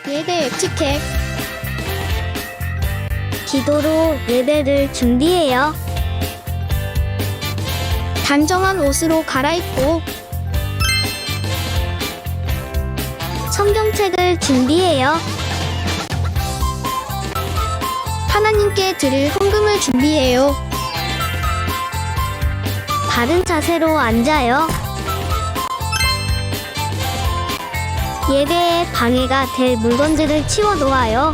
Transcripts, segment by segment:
예배 에티켓. 기도로 예배를 준비해요. 단정한 옷으로 갈아입고 성경책을 준비해요. 하나님께 드릴 헌금을 준비해요. 바른 자세로 앉아요. 예배에 방해가 될 물건들을 치워 놓아요.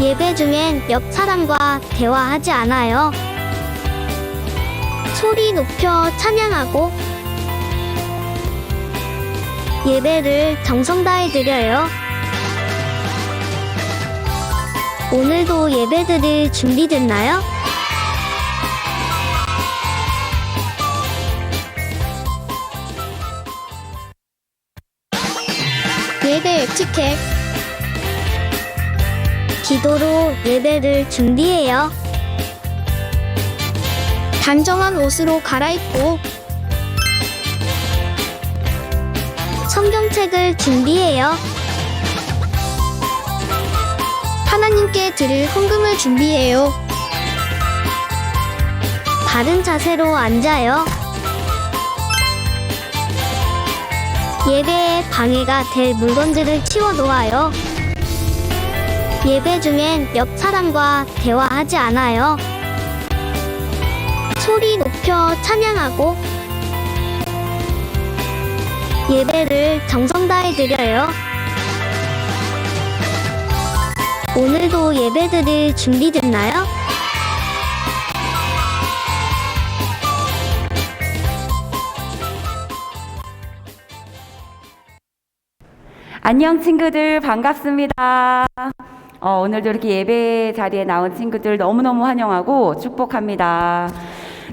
예배 중엔 옆 사람과 대화하지 않아요. 소리 높여 찬양하고 예배를 정성 다해 드려요. 오늘도 예배 드릴 준비됐나요? 예배 에티켓. 기도로 예배를 준비해요. 단정한 옷으로 갈아입고 성경책을 준비해요. 하나님께 드릴 헌금을 준비해요. 바른 자세로 앉아요. 예배에 방해가 될 물건들을 치워 놓아요. 예배 중엔 옆 사람과 대화하지 않아요. 소리 높여 찬양하고 예배를 정성 다해 드려요. 오늘도 예배 드릴 준비됐나요? 안녕 친구들, 반갑습니다. 오늘도 이렇게 예배 자리에 나온 친구들 너무너무 환영하고 축복합니다.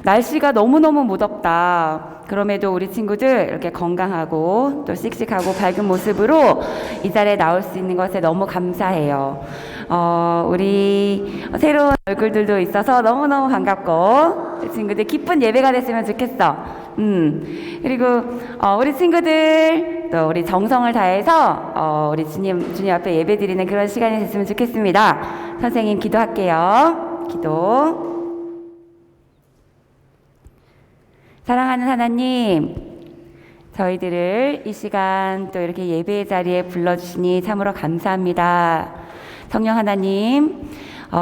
날씨가 너무너무 무덥다. 그럼에도 우리 친구들 이렇게 건강하고 또 씩씩하고 밝은 모습으로 이 자리에 나올 수 있는 것에 너무 감사해요. 우리 새로운 얼굴들도 있어서 너무너무 반갑고 친구들 기쁜 예배가 됐으면 좋겠어. 그리고 우리 친구들 또 우리 정성을 다해서 우리 주님 앞에 예배 드리는 그런 시간이 됐으면 좋겠습니다. 선생님 기도할게요. 기도. 사랑하는 하나님, 저희들을 이 시간 또 이렇게 예배의 자리에 불러주시니 참으로 감사합니다. 성령 하나님,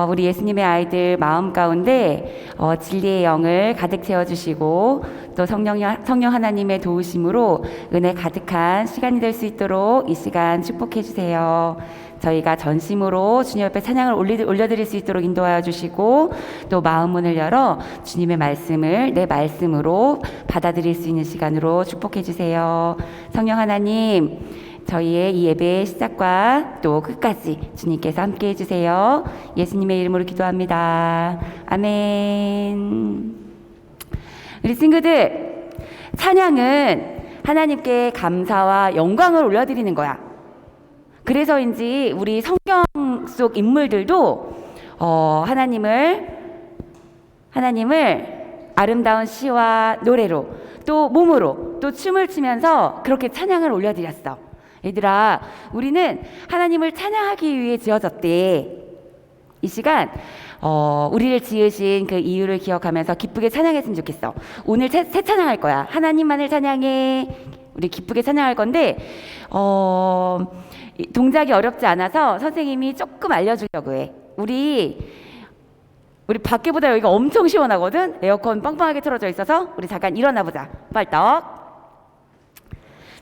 우리 예수님의 아이들 마음 가운데 진리의 영을 가득 채워주시고 또 성령 하나님의 도우심으로 은혜 가득한 시간이 될 수 있도록 이 시간 축복해 주세요. 저희가 전심으로 주님 앞에 찬양을 올려드릴 수 있도록 인도하여 주시고 또 마음 문을 열어 주님의 말씀을 내 말씀으로 받아들일 수 있는 시간으로 축복해 주세요. 성령 하나님, 저희의 이 예배의 시작과 또 끝까지 주님께서 함께 해주세요. 예수님의 이름으로 기도합니다. 아멘. 우리 친구들, 찬양은 하나님께 감사와 영광을 올려드리는 거야. 그래서인지 우리 성경 속 인물들도 하나님을 아름다운 시와 노래로 또 몸으로 또 춤을 추면서 그렇게 찬양을 올려드렸어. 얘들아, 우리는 하나님을 찬양하기 위해 지어졌대. 이 시간 우리를 지으신 그 이유를 기억하면서 기쁘게 찬양했으면 좋겠어. 오늘 새 찬양할 거야. 하나님만을 찬양해. 우리 기쁘게 찬양할 건데 동작이 어렵지 않아서 선생님이 조금 알려주려고 해. 우리 밖에보다 여기가 엄청 시원하거든. 에어컨 빵빵하게 틀어져 있어서 우리 잠깐 일어나 보자. 빨떡.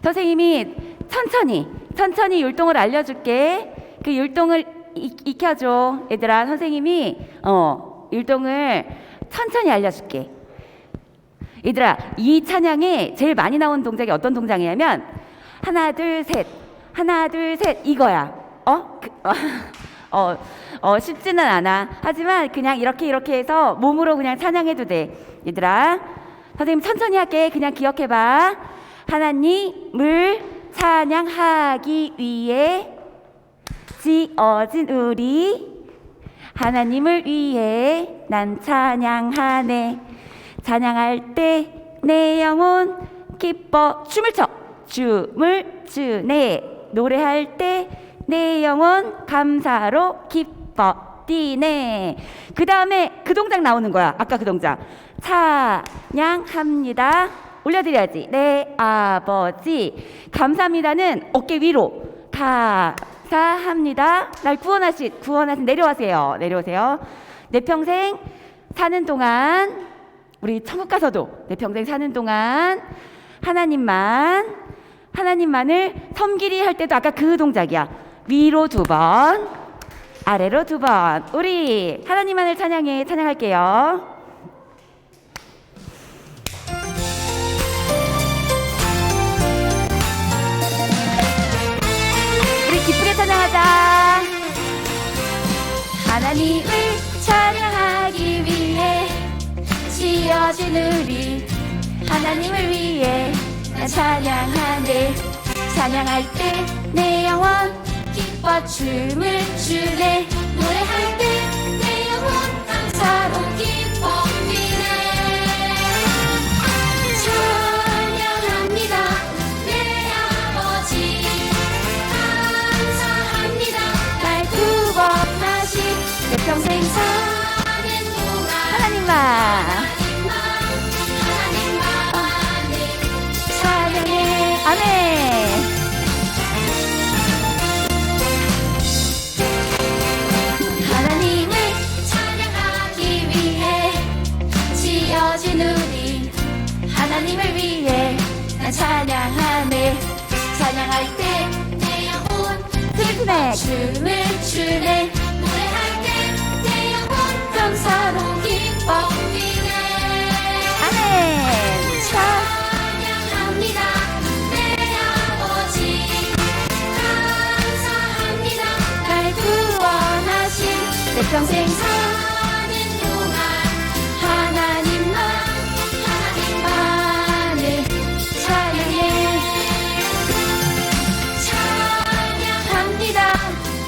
선생님이 천천히 율동을 알려줄게. 그 율동을 익혀줘. 얘들아, 선생님이 율동을 천천히 알려줄게. 얘들아, 이 찬양에 제일 많이 나온 동작이 어떤 동작이냐면 하나 둘 셋 이거야. 쉽지는 않아. 하지만 그냥 이렇게 해서 몸으로 그냥 찬양해도 돼. 얘들아, 선생님 천천히 할게. 그냥 기억해봐. 하나님을 찬양하기 위해 지어진 우리, 하나님을 위해 난 찬양하네. 찬양할 때 내 영혼 기뻐 춤을 추네. 노래할 때 내 영혼 감사로 기뻐 뛰네. 그 다음에 그 동작 나오는 거야. 아까 그 동작. 찬양합니다. 올려드려야지. 내 아버지. 감사합니다는 어깨 위로. 감사합니다. 날 구원하신 내려오세요. 내려오세요. 내 평생 사는 동안, 우리 천국 가서도 내 평생 사는 동안 하나님만을 섬기리 할 때도 아까 그 동작이야. 위로 2번, 아래로 2번. 우리 하나님만을 찬양할게요. 우리 기쁘게 찬양하자. 하나님을 찬양하기 위해 지어진 우리 하나님을 위해 나 찬양하네. 찬양할 때 내 영혼 기뻐 춤을 추네. 노래할 때 내 영혼 감사로 기뻐 뛰네. 찬양합니다 내 아버지 감사합니다 날 구원하신 내 평생 사는 동안 하나님만 하나님만을 찬양해. 아멘. 하나님을 찬양하기 위해 지어진 우리 하나님을 위해 난 찬양하네. 찬양할 때 내 영혼 슬프네. 춤을 추네. 노래할 때 내 영혼 감사로 기뻐 뛰네. 아멘. 찬양합니다 내 아버지 감사합니다 날 구원하신 내 평생 사는 동안 하나님만을 찬양해. 찬양합니다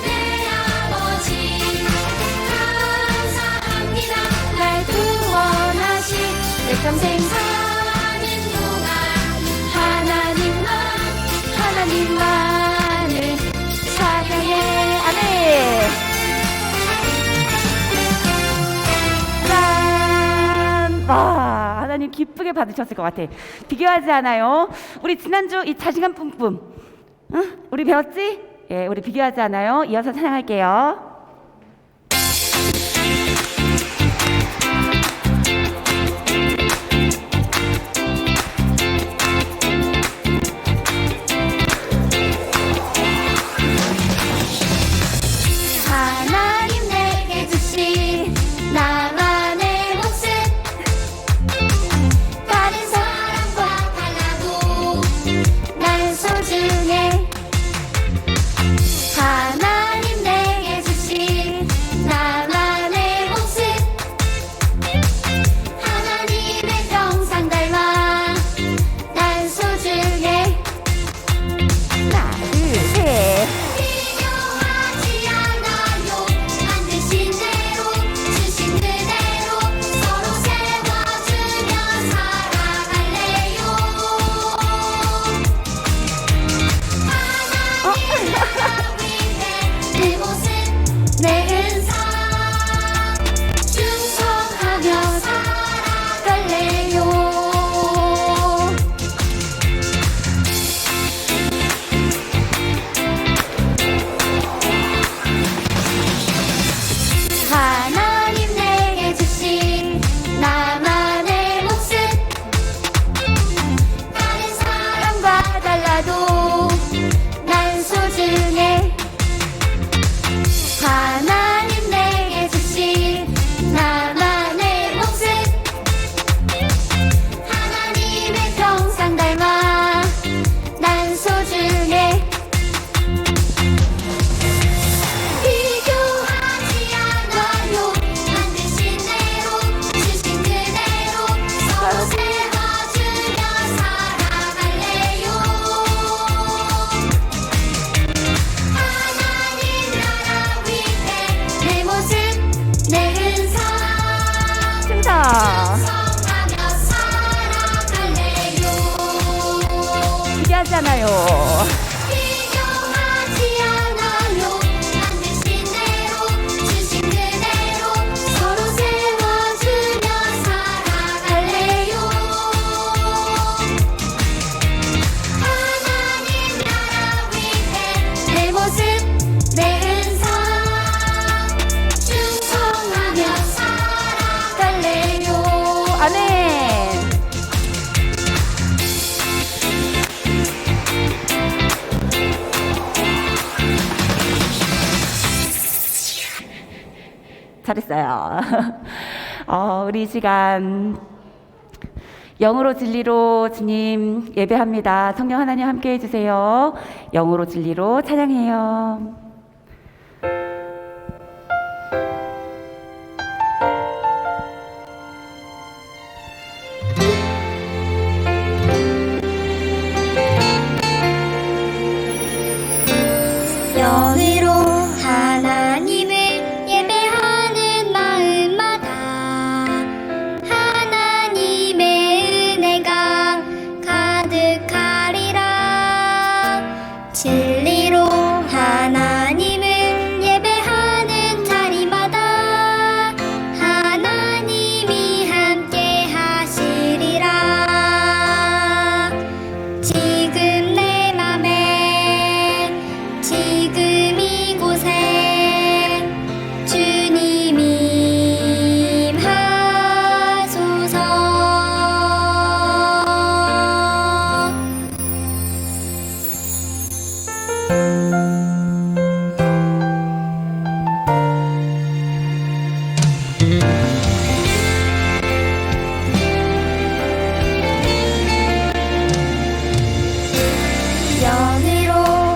내 아버지 감사합니다 날 구원하신 내 평생 사는 동안 하나님만을 찬양해. 아멘. 짠! 와, 하나님 기쁘게 받으셨을 것 같아. 비교하지 않아요. 우리 지난주 이 자신감 뿜뿜, 응? 우리 배웠지? 예, 우리 비교하지 않아요. 이어서 찬양할게요. 하나님 내게 주신 나만의 모습 다른 사람과 달라도 난 소중해. 하나님 내게 주신 나만의 모습 하나님의 형상 닮아 난 소중해. 하나, 둘, 셋. 비교하지 않아요. 만드신 대로 주신 그대로 서로 세워주며 살아갈래요. 하나님을 위해 내 모습 내 은사 충성하며 살아갈래요. 하나님 내게 주신 나만의 모습 다른 사람과 달라도 난 소중해. 하나님 내게 주신 나만의 모습 하나님의 형상 닮아 난 소중해. 비교하지 않아요. 만드신 대로 주신 그대로 서로 세워주며 살아갈래요. 하나님 나라 위해 내 모습 내 은사 충성. 성하며 살아갈래요. 비교하지 않아요. 비교하지 잘했어요. 우리 이 시간 영으로 진리로 주님 예배합니다. 성령 하나님 함께 해주세요. 영으로 진리로 찬양해요. 영으로 하나님을 예배하는 마음마다 하나님의 은혜가 가득하리라. 진리로 하나님을 예배하는 자리마다 하나님이 함께 하시리라. 지금 내 맘에 지금 이곳에 주님이 임하소서. 영으로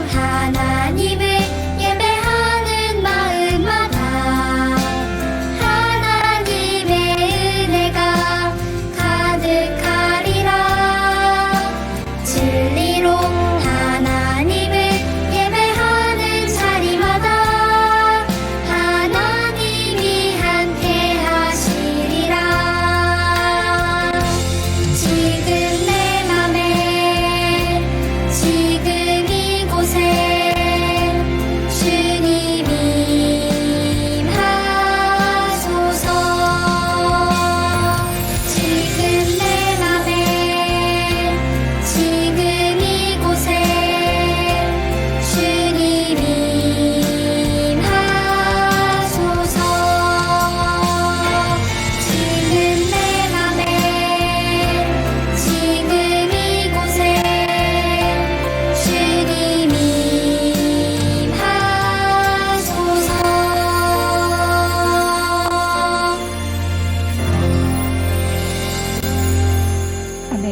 하나님을 예배하는 마음마다 하나님의 은혜가 가득하리라. 진리로 하나님을 예배하는 자리마다 하나님이 함께 하시리라. 지금 내 맘에 지금 이곳에 주님이 임하소서. 지금 내 맘에 지금 이곳에 주님이 임하소서. 지금 내 맘에 지금 이곳에 주님이 임하소서. 아멘.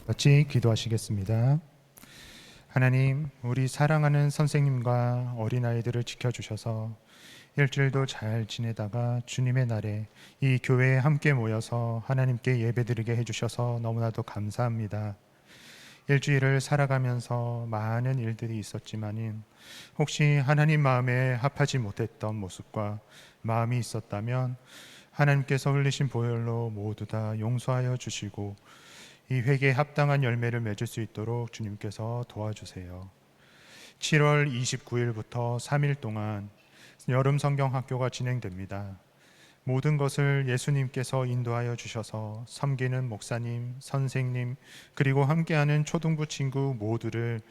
같이 기도하시겠습니다. 하나님, 우리 사랑하는 선생님과 어린아이들을 지켜주셔서 일주일도 잘 지내다가 주님의 날에 이 교회에 함께 모여서 하나님께 예배드리게 해주셔서 너무나도 감사합니다. 일주일을 살아가면서 많은 일들이 있었지만은 혹시 하나님 마음에 합하지 못했던 모습과 마음이 있었다면 하나님께서 흘리신 보혈로 모두 다 용서하여 주시고 이 회개에 합당한 열매를 맺을 수 있도록 주님께서 도와주세요. 7월 29일부터 3일 동안 여름 성경 학교가 진행됩니다. 모든 것을 예수님께서 인도하여 주셔서 섬기는 목사님, 선생님, 그리고 함께하는 초등부 친구 모두를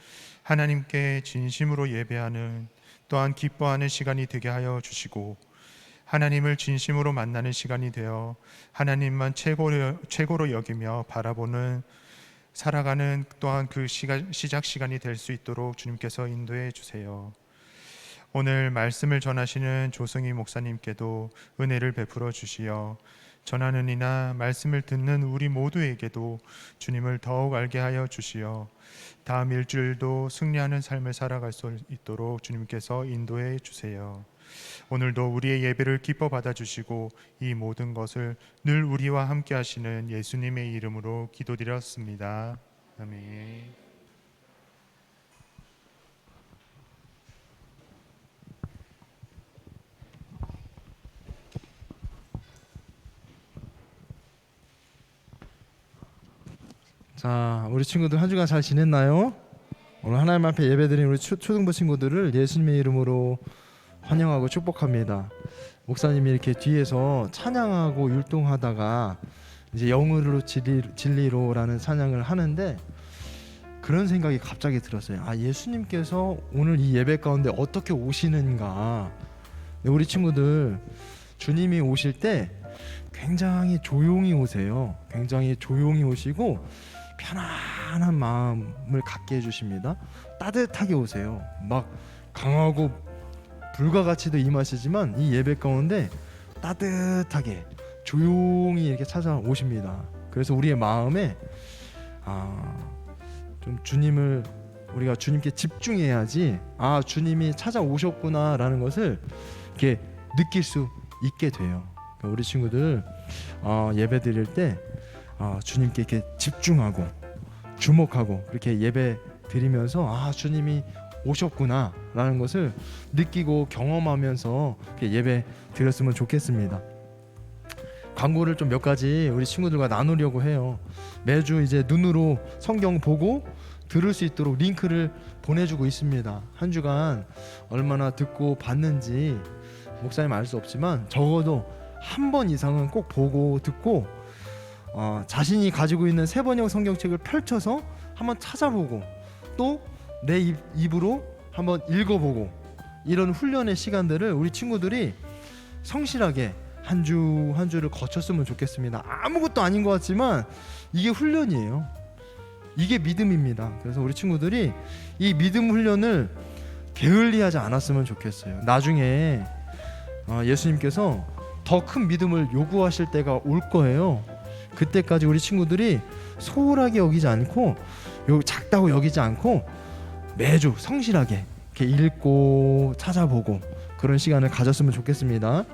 하나님께 진심으로 예배하는, 또한 기뻐하는 시간이 되게 하여 주시고 하나님을 진심으로 만나는 시간이 되어 하나님만 최고로 여기며 바라보는, 살아가는 또한 그 시작 시간이 될 수 있도록 주님께서 인도해 주세요. 오늘 말씀을 전하시는 조승희 목사님께도 은혜를 베풀어 주시어 전하는 이나 말씀을 듣는 우리 모두에게도 주님을 더욱 알게 하여 주시어 다음 일주일도 승리하는 삶을 살아갈 수 있도록 주님께서 인도해 주세요. 오늘도 우리의 예배를 기뻐 받아주시고 이 모든 것을 늘 우리와 함께 하시는 예수님의 이름으로 기도드렸습니다. 아멘. 자, 우리 친구들 한 주간 잘 지냈나요? 오늘 하나님 앞에 예배드린 우리 초등부 친구들을 예수님의 이름으로 환영하고 축복합니다. 목사님이 이렇게 뒤에서 찬양하고 율동하다가 이제 영으로 진리로라는 찬양을 하는데 그런 생각이 갑자기 들었어요. 아, 예수님께서 오늘 이 예배 가운데 어떻게 오시는가. 우리 친구들 주님이 오실 때 굉장히 조용히 오세요. 굉장히 조용히 오시고 편안한 마음을 갖게 해주십니다. 따뜻하게 오세요. 막 강하고 불과 같이도 임하시지만 이 예배 가운데 따뜻하게 조용히 이렇게 찾아오십니다. 그래서 우리의 마음에 좀 주님을 우리가 주님께 집중해야지 주님이 찾아오셨구나라는 것을 이렇게 느낄 수 있게 돼요. 그러니까 우리 친구들 예배 드릴 때 주님께 이렇게 집중하고 주목하고 그렇게 예배 드리면서 주님이 오셨구나라는 것을 느끼고 경험하면서 이렇게 예배 드렸으면 좋겠습니다. 광고를 좀 몇 가지 우리 친구들과 나누려고 해요. 매주 이제 눈으로 성경 보고 들을 수 있도록 링크를 보내주고 있습니다. 한 주간 얼마나 듣고 봤는지 목사님 알 수 없지만 적어도 한 번 이상은 꼭 보고 듣고 자신이 가지고 있는 세번역 성경책을 펼쳐서 한번 찾아보고 또 내 입으로 한번 읽어보고 이런 훈련의 시간들을 우리 친구들이 성실하게 한 주 한 주를 거쳤으면 좋겠습니다. 아무것도 아닌 것 같지만 이게 훈련이에요. 이게 믿음입니다. 그래서 우리 친구들이 이 믿음 훈련을 게을리하지 않았으면 좋겠어요. 나중에 예수님께서 더 큰 믿음을 요구하실 때가 올 거예요. 그때까지 우리 친구들이 소홀하게 여기지 않고 작다고 여기지 않고 매주 성실하게 이렇게 읽고 찾아보고 그런 시간을 가졌으면 좋겠습니다.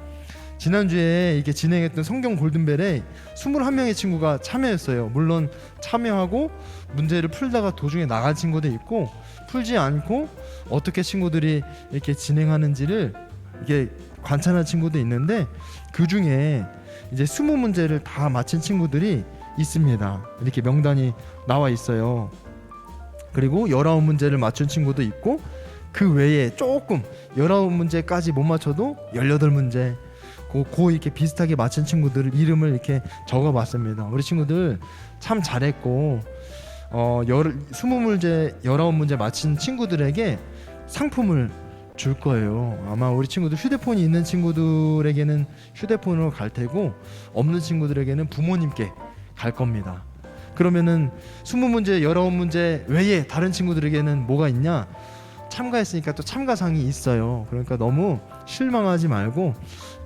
지난주에 이렇게 진행했던 성경 골든벨에 21명의 친구가 참여했어요. 물론 참여하고 문제를 풀다가 도중에 나간 친구도 있고 풀지 않고 어떻게 친구들이 이렇게 진행하는지를 이렇게 관찰한 친구도 있는데 그 중에 이제 20문제를 다 마친 친구들이 있습니다. 이렇게 명단이 나와 있어요. 그리고 19문제를 맞춘 친구도 있고 그 외에 조금 19문제까지 못 맞춰도 18문제 고 이렇게 비슷하게 맞춘 친구들 이름을 이렇게 적어봤습니다. 우리 친구들 참 잘했고 20문제 19문제 맞힌 친구들에게 상품을 줄 거예요. 아마 우리 친구들 휴대폰이 있는 친구들에게는 휴대폰으로 갈 테고 없는 친구들에게는 부모님께 갈 겁니다. 그러면은 20문제 19문제 외에 다른 친구들에게는 뭐가 있냐? 참가했으니까 또 참가상이 있어요. 그러니까 너무 실망하지 말고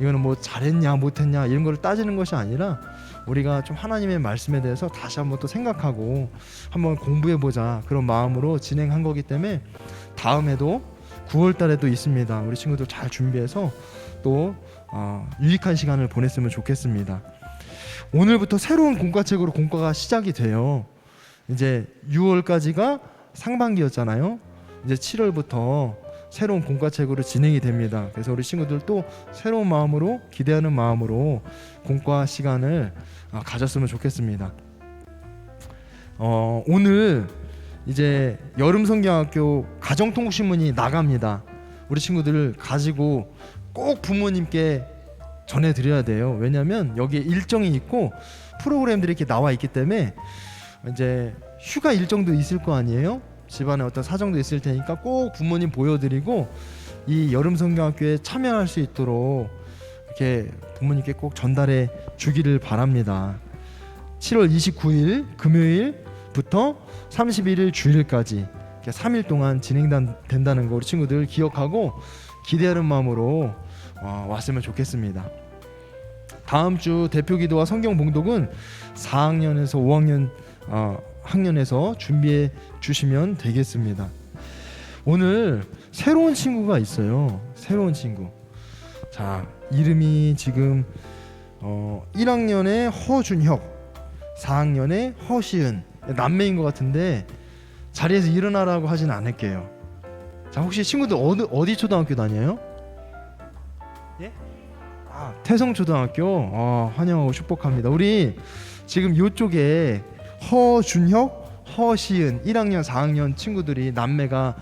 이거는 뭐 잘했냐 못했냐 이런 걸 따지는 것이 아니라 우리가 좀 하나님의 말씀에 대해서 다시 한번 또 생각하고 한번 공부해보자 그런 마음으로 진행한 거기 때문에 다음에도 9월 달에도 있습니다. 우리 친구들 잘 준비해서 또 유익한 시간을 보냈으면 좋겠습니다. 오늘부터 새로운 공과책으로 공과가 시작이 돼요. 이제 6월까지가 상반기였잖아요. 이제 7월부터 새로운 공과책으로 진행이 됩니다. 그래서 우리 친구들 또 새로운 마음으로 기대하는 마음으로 공과 시간을 가졌으면 좋겠습니다. 오늘 이제 여름성경학교 가정통신문이 나갑니다. 우리 친구들을 가지고 꼭 부모님께 전해드려야 돼요. 왜냐하면 여기에 일정이 있고 프로그램들이 이렇게 나와 있기 때문에 이제 휴가 일정도 있을 거 아니에요. 집안에 어떤 사정도 있을 테니까 꼭 부모님 보여드리고 이 여름성경학교에 참여할 수 있도록 이렇게 부모님께 꼭 전달해 주기를 바랍니다. 7월 29일 금요일부터 31일 주일까지 이렇게 3일 동안 진행된다는 거 우리 친구들 기억하고 기대하는 마음으로 왔으면 좋겠습니다. 다음 주 대표기도와 성경 봉독은 4학년에서 5학년 학년에서 준비해 주시면 되겠습니다. 오늘 새로운 친구가 있어요. 새로운 친구. 자, 이름이 지금 1학년의 허준혁, 4학년의 허시은. 남매인 것 같은데 자리에서 일어나라고 하진 않을게요. 자, 혹시 친구들 어디 초등학교 다녀요? 예? 태성초등학교. 환영하고 축복합니다. 우리 지금 이쪽에 허준혁, 허시은 1학년, 4학년 친구들이 남매가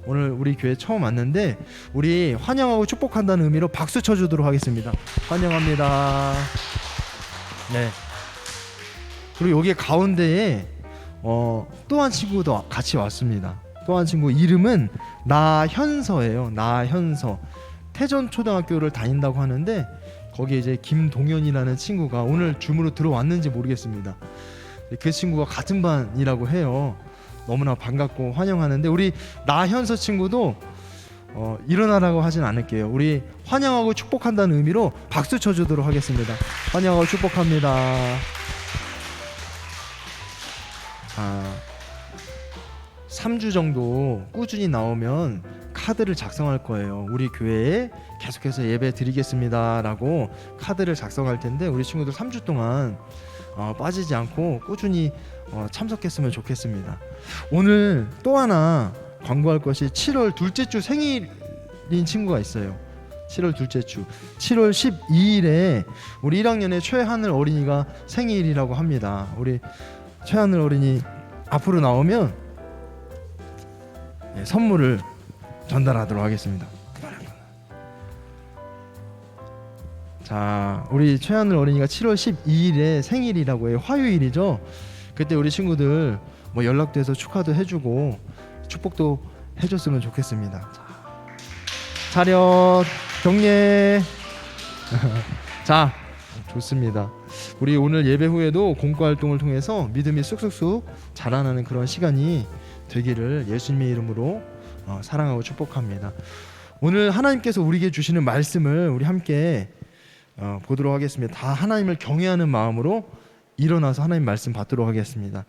오늘 우리 교회 처음 왔는데 우리 환영하고 축복한다는 의미로 박수 쳐주도록 하겠습니다. 환영합니다. 네. 그리고 여기 가운데에 또 한 친구도 같이 왔습니다. 또 한 친구 이름은 나현서예요. 나현서. 태전초등학교를 다닌다고 하는데 거기에 이제 김동현이라는 친구가 오늘 줌으로 들어왔는지 모르겠습니다. 그 친구가 같은 반이라고 해요. 너무나 반갑고 환영하는데 우리 나현서 친구도 일어나라고 하진 않을게요. 우리 환영하고 축복한다는 의미로 박수 쳐주도록 하겠습니다. 환영하고 축복합니다. 3주 정도 꾸준히 나오면 카드를 작성할 거예요. 우리 교회에 계속해서 예배 드리겠습니다 라고 카드를 작성할 텐데 우리 친구들 3주 동안 빠지지 않고 꾸준히 참석했으면 좋겠습니다. 오늘 또 하나 광고할 것이 7월 둘째 주 생일인 친구가 있어요. 7월 둘째 주 7월 12일에 우리 1학년의 최하늘 어린이가 생일이라고 합니다. 우리 최하늘 어린이 앞으로 나오면 선물을 전달하도록 하겠습니다. 자, 우리 최하늘 어린이가 7월 12일에 생일이라고 해요. 화요일이죠. 그때 우리 친구들 뭐 연락도 해서 축하도 해주고 축복도 해줬으면 좋겠습니다. 자, 차렷 경례. 자, 좋습니다. 우리 오늘 예배 후에도 공과 활동을 통해서 믿음이 쑥쑥쑥 자라나는 그런 시간이 되기를 예수님의 이름으로 사랑하고 축복합니다. 오늘 하나님께서 우리에게 주시는 말씀을 우리 함께 보도록 하겠습니다. 다 하나님을 경외하는 마음으로 일어나서 하나님 말씀 받도록 하겠습니다.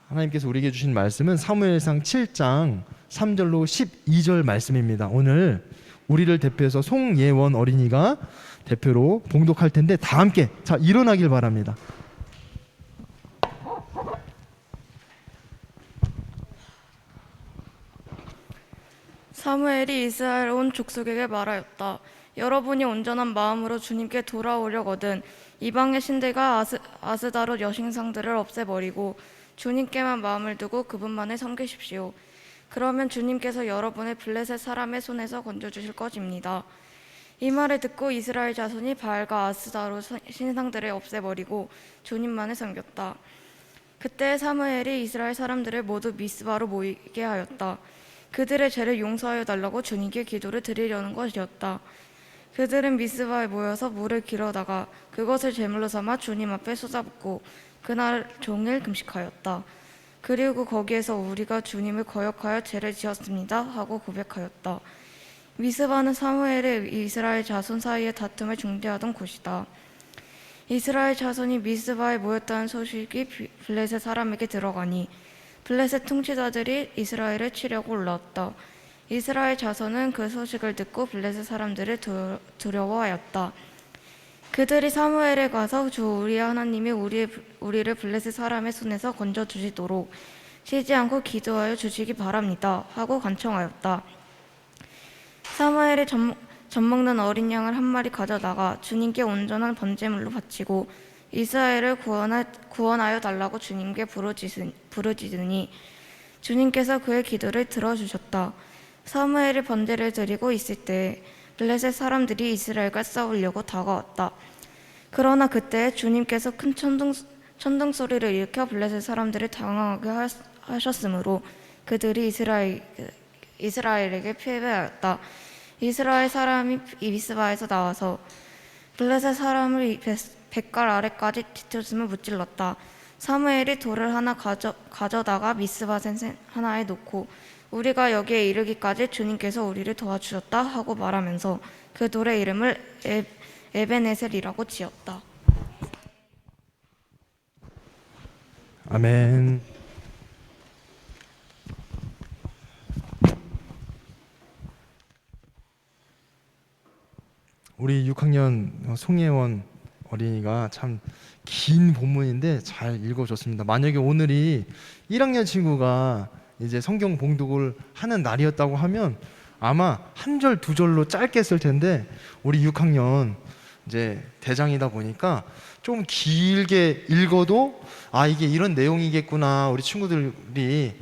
하나님께서 우리에게 주신 말씀은 사무엘상 7장 3절로 12절 말씀입니다. 오늘 우리를 대표해서 송예원 어린이가 대표로 봉독할 텐데 다 함께 자 일어나길 바랍니다. 사무엘이 이스라엘 온 족속에게 말하였다. 여러분이 온전한 마음으로 주님께 돌아오려거든 이방의 신들과 아스다롯 여신상들을 없애버리고 주님께만 마음을 두고 그분만을 섬기십시오. 그러면 주님께서 여러분을 블레셋 사람의 손에서 건져주실 것입니다. 이 말을 듣고 이스라엘 자손이 바알과 아스다롯 신상들을 없애버리고 주님만을 섬겼다. 그때 사무엘이 이스라엘 사람들을 모두 미스바로 모이게 하였다. 그들의 죄를 용서하여 달라고 주님께 기도를 드리려는 것이었다. 그들은 미스바에 모여서 물을 길어다가 그것을 제물로 삼아 주님 앞에 쏟아붓고 그날 종일 금식하였다. 그리고 거기에서 우리가 주님을 거역하여 죄를 지었습니다 하고 고백하였다. 미스바는 사무엘의 이스라엘 자손 사이의 다툼을 중재하던 곳이다. 이스라엘 자손이 미스바에 모였다는 소식이 블레셋 사람에게 들어가니 블레셋 통치자들이 이스라엘을 치려고 올라왔다. 이스라엘 자손은 그 소식을 듣고 블레셋 사람들을 두려워하였다. 그들이 사무엘에 가서 주 우리의 하나님이 우리를 블레셋 사람의 손에서 건져주시도록 쉬지 않고 기도하여 주시기 바랍니다 하고 간청하였다. 사무엘이 젖 먹는 어린 양을 한 마리 가져다가 주님께 온전한 번제물로 바치고 이스라엘을 구원하여 달라고 주님께 부르짖으니 주님께서 그의 기도를 들어주셨다. 사무엘이 번제를 드리고 있을 때 블레셋 사람들이 이스라엘과 싸우려고 다가왔다. 그러나 그때 주님께서 큰 천둥 소리를 일으켜 블레셋 사람들을 당황하게 하셨으므로 그들이 이스라엘에게 패배하였다. 이스라엘 사람이 미스바에서 나와서 블레셋 사람을 뱃갈 아래까지 뒤통수를 무찔렀다. 사무엘이 돌을 하나 가져다가 미스바 샘 하나에 놓고 우리가 여기에 이르기까지 주님께서 우리를 도와주셨다 하고 말하면서 그 돌의 이름을 에벤에셀이라고 지었다. 아멘. 우리 6학년 송예원 어린이가 참 긴 본문인데 잘 읽어줬습니다. 만약에 오늘이 1학년 친구가 이제 성경 봉독을 하는 날이었다고 하면 아마 한 절 두 절로 짧게 쓸 텐데 우리 6학년 이제 대장이다 보니까 좀 길게 읽어도 아 이게 이런 내용이겠구나 우리 친구들이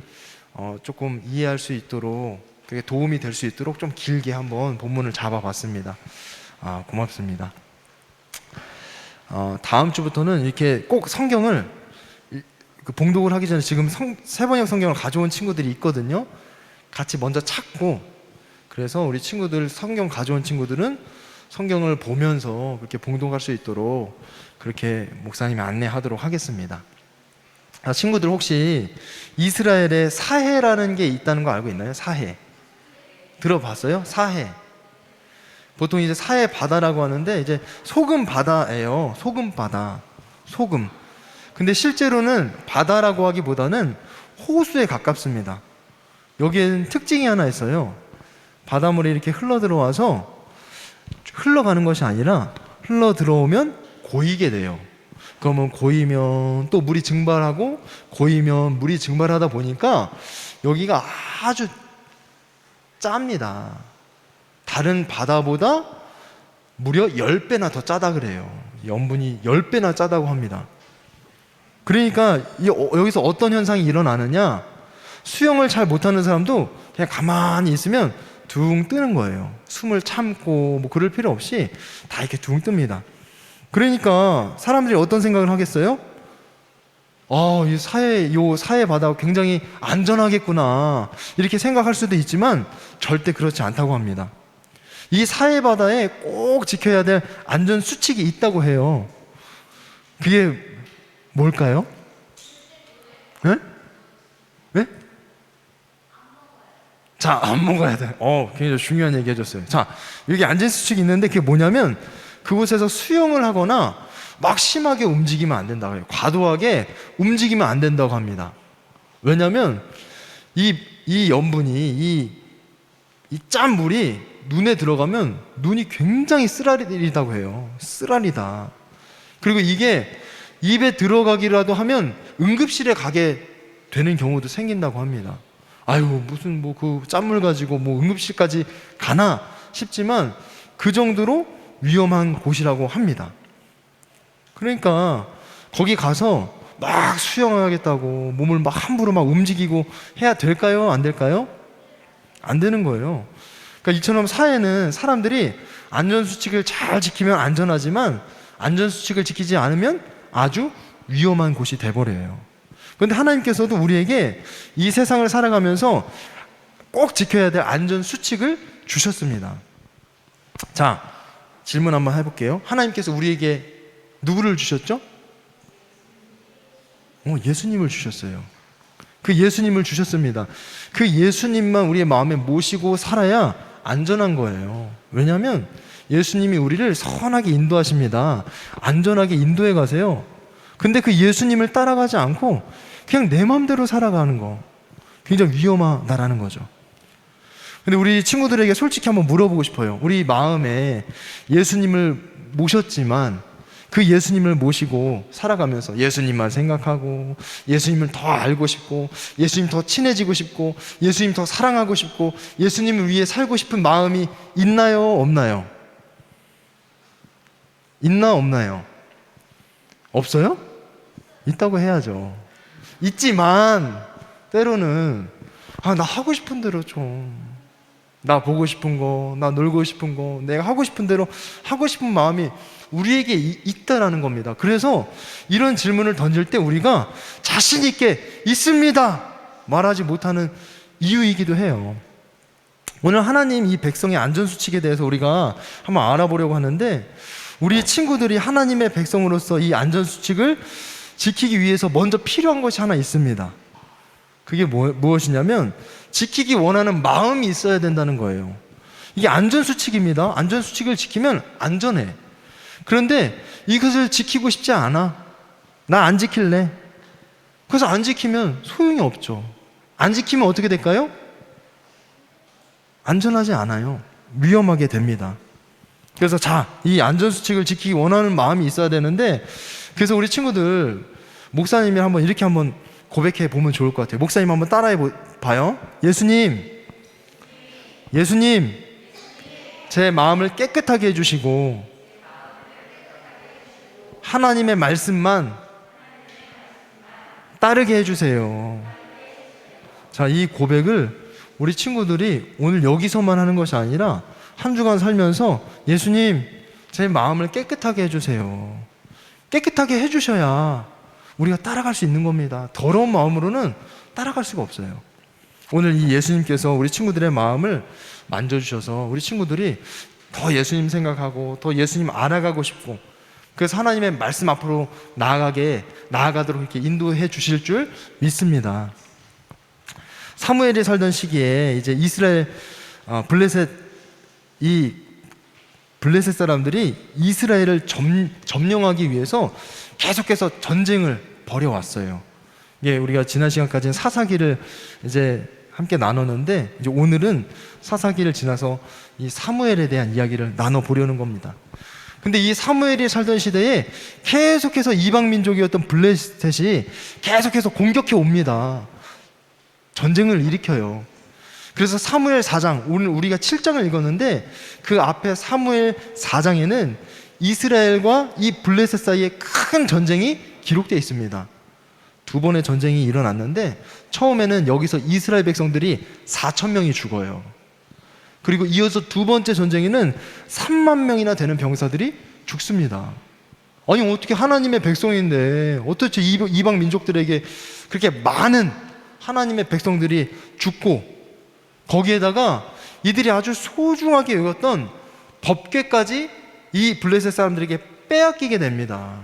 조금 이해할 수 있도록 그게 도움이 될 수 있도록 좀 길게 한번 본문을 잡아봤습니다. 고맙습니다. 다음 주부터는 이렇게 꼭 성경을 그 봉독을 하기 전에 지금 세번역 성경을 가져온 친구들이 있거든요. 같이 먼저 찾고, 그래서 우리 친구들 성경 가져온 친구들은 성경을 보면서 그렇게 봉독할 수 있도록 그렇게 목사님이 안내하도록 하겠습니다. 친구들 혹시 이스라엘에 사해라는 게 있다는 거 알고 있나요? 사해 들어봤어요? 사해. 보통 이제 사해 바다라고 하는데 이제 소금 바다예요. 소금 바다. 소금. 근데 실제로는 바다라고 하기보다는 호수에 가깝습니다. 여기에는 특징이 하나 있어요. 바닷물이 이렇게 흘러 들어와서 흘러가는 것이 아니라 흘러 들어오면 고이게 돼요. 그러면 고이면 또 물이 증발하고 고이면 물이 증발하다 보니까 여기가 아주 짭니다. 다른 바다보다 무려 10배나 더 짜다 그래요. 염분이 10배나 짜다고 합니다. 그러니까 여기서 어떤 현상이 일어나느냐, 수영을 잘 못하는 사람도 그냥 가만히 있으면 둥 뜨는 거예요. 숨을 참고 뭐 그럴 필요 없이 다 이렇게 둥 뜹니다. 그러니까 사람들이 어떤 생각을 하겠어요? 이 사해 바다가 굉장히 안전하겠구나 이렇게 생각할 수도 있지만 절대 그렇지 않다고 합니다. 이 사해 바다에 꼭 지켜야 될 안전 수칙이 있다고 해요. 그게 뭘까요? 네? 네? 자, 안 먹어야 돼. 굉장히 중요한 얘기 해줬어요. 자, 여기 안전 수칙이 있는데 그게 뭐냐면 그곳에서 수영을 하거나 막 심하게 움직이면 안 된다고 해요. 과도하게 움직이면 안 된다고 합니다. 왜냐하면 이 염분이 이 짠 물이 눈에 들어가면 눈이 굉장히 쓰라리다고 해요. 쓰라리다. 그리고 이게 입에 들어가기라도 하면 응급실에 가게 되는 경우도 생긴다고 합니다. 무슨 그 짠물 가지고 응급실까지 가나 싶지만 그 정도로 위험한 곳이라고 합니다. 그러니까 거기 가서 막 수영하겠다고 몸을 막 함부로 막 움직이고 해야 될까요? 안 될까요? 안 되는 거예요. 그러니까 이처럼 사회는 사람들이 안전수칙을 잘 지키면 안전하지만 안전수칙을 지키지 않으면 아주 위험한 곳이 돼버려요. 그런데 하나님께서도 우리에게 이 세상을 살아가면서 꼭 지켜야 될 안전수칙을 주셨습니다. 자, 질문 한번 해볼게요. 하나님께서 우리에게 누구를 주셨죠? 예수님을 주셨어요. 그 예수님을 주셨습니다. 그 예수님만 우리의 마음에 모시고 살아야 안전한 거예요. 왜냐하면 예수님이 우리를 선하게 인도하십니다. 안전하게 인도해 가세요. 근데 그 예수님을 따라가지 않고 그냥 내 마음대로 살아가는 거 굉장히 위험하다라는 거죠. 근데 우리 친구들에게 솔직히 한번 물어보고 싶어요. 우리 마음에 예수님을 모셨지만 그 예수님을 모시고 살아가면서 예수님만 생각하고 예수님을 더 알고 싶고 예수님 더 친해지고 싶고 예수님 더 사랑하고 싶고 예수님을 위해 살고 싶은 마음이 있나요? 없나요? 있나 없나요? 없어요? 있다고 해야죠. 있지만 때로는 나 하고 싶은 대로 좀 나 보고 싶은 거, 나 놀고 싶은 거, 내가 하고 싶은 대로 하고 싶은 마음이 우리에게 있다라는 겁니다. 그래서 이런 질문을 던질 때 우리가 자신 있게 있습니다 말하지 못하는 이유이기도 해요. 오늘 하나님 이 백성의 안전수칙에 대해서 우리가 한번 알아보려고 하는데 우리 친구들이 하나님의 백성으로서 이 안전수칙을 지키기 위해서 먼저 필요한 것이 하나 있습니다. 그게 무엇이냐면 지키기 원하는 마음이 있어야 된다는 거예요. 이게 안전수칙입니다. 안전수칙을 지키면 안전해. 그런데 이것을 지키고 싶지 않아. 나 안 지킬래. 그래서 안 지키면 소용이 없죠. 안 지키면 어떻게 될까요? 안전하지 않아요. 위험하게 됩니다. 그래서 이 안전수칙을 지키기 원하는 마음이 있어야 되는데 그래서 우리 친구들 목사님이 이렇게 한번 고백해 보면 좋을 것 같아요. 목사님 한번 따라해 봐요. 예수님, 제 마음을 깨끗하게 해주시고 하나님의 말씀만 따르게 해주세요. 자, 이 고백을 우리 친구들이 오늘 여기서만 하는 것이 아니라 한 주간 살면서 예수님, 제 마음을 깨끗하게 해주세요. 깨끗하게 해주셔야 우리가 따라갈 수 있는 겁니다. 더러운 마음으로는 따라갈 수가 없어요. 오늘 이 예수님께서 우리 친구들의 마음을 만져주셔서 우리 친구들이 더 예수님 생각하고 더 예수님 알아가고 싶고, 그래서 하나님의 말씀 앞으로 나아가도록 이렇게 인도해 주실 줄 믿습니다. 사무엘이 살던 시기에 이제 이스라엘 블레셋 사람들이 이스라엘을 점령하기 위해서 계속해서 전쟁을 벌여왔어요. 예, 우리가 지난 시간까지는 사사기를 이제 함께 나눴는데, 이제 오늘은 사사기를 지나서 이 사무엘에 대한 이야기를 나눠보려는 겁니다. 근데 이 사무엘이 살던 시대에 계속해서 이방 민족이었던 블레셋이 계속해서 공격해 옵니다. 전쟁을 일으켜요. 그래서 사무엘 4장, 오늘 우리가 7장을 읽었는데 그 앞에 사무엘 4장에는 이스라엘과 이 블레셋 사이에 큰 전쟁이 기록되어 있습니다. 두 번의 전쟁이 일어났는데 처음에는 여기서 이스라엘 백성들이 4,000명이 죽어요. 그리고 이어서 두 번째 전쟁에는 3만 명이나 되는 병사들이 죽습니다. 아니 어떻게 하나님의 백성인데 어떻게 이방 민족들에게 그렇게 많은 하나님의 백성들이 죽고, 거기에다가 이들이 아주 소중하게 여겼던 법궤까지 이 블레셋 사람들에게 빼앗기게 됩니다.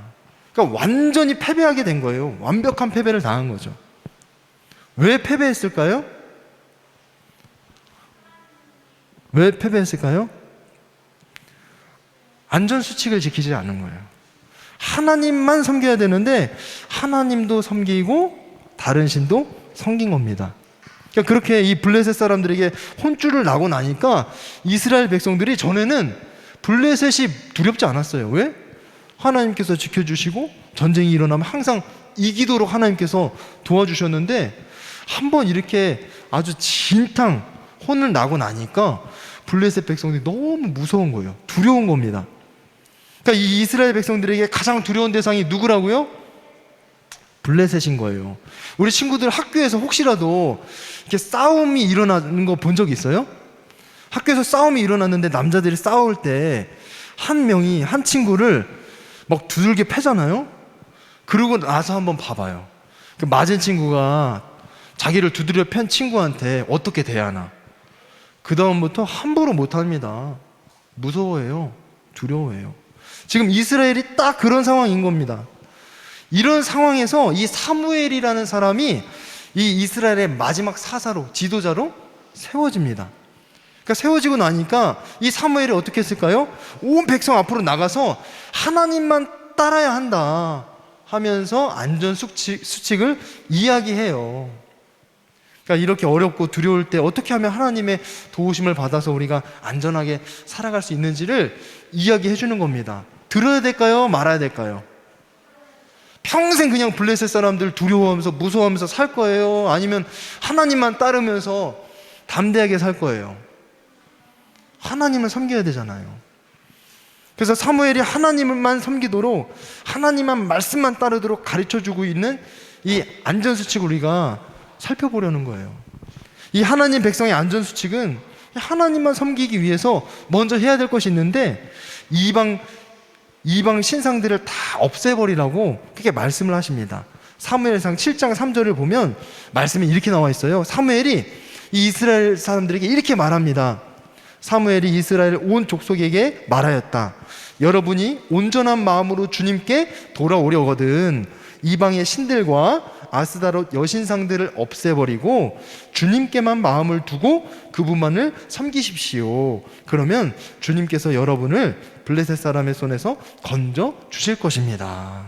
그러니까 완전히 패배하게 된 거예요. 완벽한 패배를 당한 거죠. 왜 패배했을까요? 왜 패배했을까요? 안전수칙을 지키지 않은 거예요. 하나님만 섬겨야 되는데 하나님도 섬기고 다른 신도 섬긴 겁니다. 그러니까 그렇게 이 블레셋 사람들에게 혼쭐을 나고 나니까 이스라엘 백성들이 전에는 블레셋이 두렵지 않았어요. 왜? 하나님께서 지켜주시고 전쟁이 일어나면 항상 이기도록 하나님께서 도와주셨는데, 한번 이렇게 아주 진탕 혼을 나고 나니까 블레셋 백성들이 너무 무서운 거예요. 두려운 겁니다. 그러니까 이 이스라엘 백성들에게 가장 두려운 대상이 누구라고요? 블레셋인 거예요. 우리 친구들 학교에서 혹시라도 이렇게 싸움이 일어나는 거 본 적 있어요? 학교에서 싸움이 일어났는데 남자들이 싸울 때 한 명이 한 친구를 막 두들겨 패잖아요? 그러고 나서 한번 봐봐요. 그 맞은 친구가 자기를 두드려 팬 친구한테 어떻게 대하나. 그 다음부터 함부로 못합니다. 무서워해요. 두려워해요. 지금 이스라엘이 딱 그런 상황인 겁니다. 이런 상황에서 이 사무엘이라는 사람이 이 이스라엘의 마지막 사사로, 지도자로 세워집니다. 그러니까 세워지고 나니까 이 사무엘이 어떻게 했을까요? 온 백성 앞으로 나가서 하나님만 따라야 한다 하면서 안전수칙을 이야기해요. 그러니까 이렇게 어렵고 두려울 때 어떻게 하면 하나님의 도우심을 받아서 우리가 안전하게 살아갈 수 있는지를 이야기해 주는 겁니다. 들어야 될까요? 말아야 될까요? 평생 그냥 블레셋 사람들 두려워하면서 무서워하면서 살 거예요? 아니면 하나님만 따르면서 담대하게 살 거예요? 하나님을 섬겨야 되잖아요. 그래서 사무엘이 하나님만 섬기도록, 하나님만 말씀만 따르도록 가르쳐주고 있는 이 안전수칙을 우리가 살펴보려는 거예요. 이 하나님 백성의 안전수칙은 하나님만 섬기기 위해서 먼저 해야 될 것이 있는데, 이방 신상들을 다 없애버리라고 그렇게 말씀을 하십니다. 사무엘상 7장 3절을 보면 말씀이 이렇게 나와 있어요. 사무엘이 이 이스라엘 사람들에게 이렇게 말합니다. 사무엘이 이스라엘 온 족속에게 말하였다. 여러분이 온전한 마음으로 주님께 돌아오려거든 이방의 신들과 아스다롯 여신상들을 없애버리고 주님께만 마음을 두고 그분만을 섬기십시오. 그러면 주님께서 여러분을 블레셋 사람의 손에서 건져 주실 것입니다.